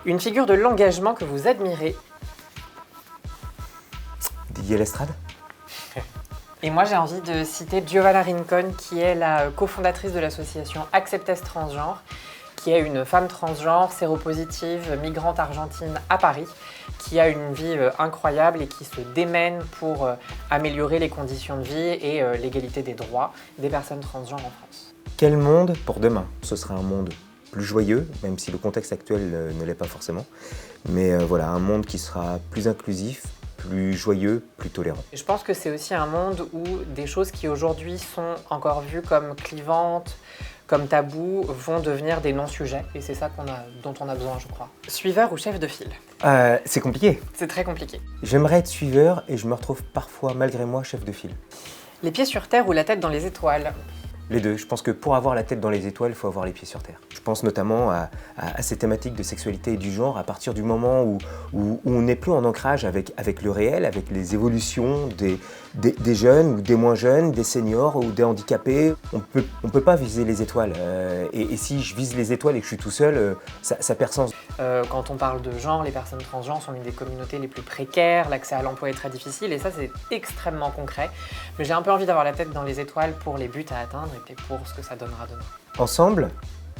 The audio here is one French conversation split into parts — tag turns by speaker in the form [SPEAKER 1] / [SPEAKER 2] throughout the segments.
[SPEAKER 1] Une figure de l'engagement que vous admirez.
[SPEAKER 2] Didier Lestrade.
[SPEAKER 1] Et moi, j'ai envie de citer Giovanna Rincon, qui est la cofondatrice de l'association Acceptez Transgenre, qui est une femme transgenre, séropositive, migrante argentine à Paris, qui a une vie incroyable et qui se démène pour améliorer les conditions de vie et l'égalité des droits des personnes transgenres en France.
[SPEAKER 2] Quel monde pour demain? Ce sera un monde plus joyeux, même si le contexte actuel ne l'est pas forcément. Mais voilà, un monde qui sera plus inclusif, plus joyeux, plus tolérant.
[SPEAKER 1] Je pense que c'est aussi un monde où des choses qui aujourd'hui sont encore vues comme clivantes, comme tabous, vont devenir des non-sujets. Et c'est ça dont on a besoin, je crois. Suiveur ou chef de file?
[SPEAKER 2] C'est compliqué.
[SPEAKER 1] C'est très compliqué.
[SPEAKER 2] J'aimerais être suiveur et je me retrouve parfois, malgré moi, chef de file.
[SPEAKER 1] Les pieds sur terre ou la tête dans les étoiles?
[SPEAKER 2] Les deux. Je pense que pour avoir la tête dans les étoiles, il faut avoir les pieds sur terre. Je pense notamment à ces thématiques de sexualité et du genre à partir du moment où on n'est plus en ancrage avec le réel, avec les évolutions des jeunes ou des moins jeunes, des seniors ou des handicapés. On peut pas viser les étoiles. Et si je vise les étoiles et que je suis tout seul, ça perd sens.
[SPEAKER 1] Quand on parle de genre, les personnes transgenres sont une des communautés les plus précaires, l'accès à l'emploi est très difficile et ça c'est extrêmement concret. Mais j'ai un peu envie d'avoir la tête dans les étoiles pour les buts à atteindre et puis pour ce que ça donnera demain.
[SPEAKER 2] Ensemble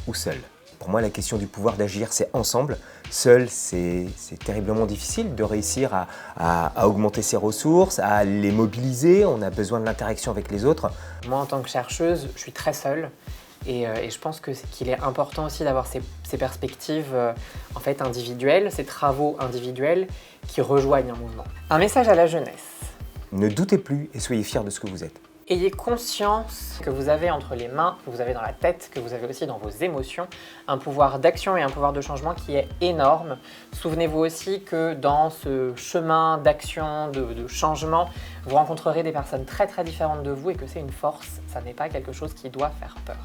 [SPEAKER 2] ou seul? Pour moi, la question du pouvoir d'agir, c'est ensemble. Seul, c'est terriblement difficile de réussir à augmenter ses ressources, à les mobiliser. On a besoin de l'interaction avec les autres.
[SPEAKER 1] Moi, en tant que chercheuse, je suis très seule. Et je pense qu'il est important aussi d'avoir ces perspectives en fait, individuelles, ces travaux individuels qui rejoignent un mouvement. Un message à la jeunesse.
[SPEAKER 2] Ne doutez plus et soyez fiers de ce que vous êtes.
[SPEAKER 1] Ayez conscience que vous avez entre les mains, que vous avez dans la tête, que vous avez aussi dans vos émotions, un pouvoir d'action et un pouvoir de changement qui est énorme. Souvenez-vous aussi que dans ce chemin d'action, de changement, vous rencontrerez des personnes très très différentes de vous et que c'est une force, ça n'est pas quelque chose qui doit faire peur.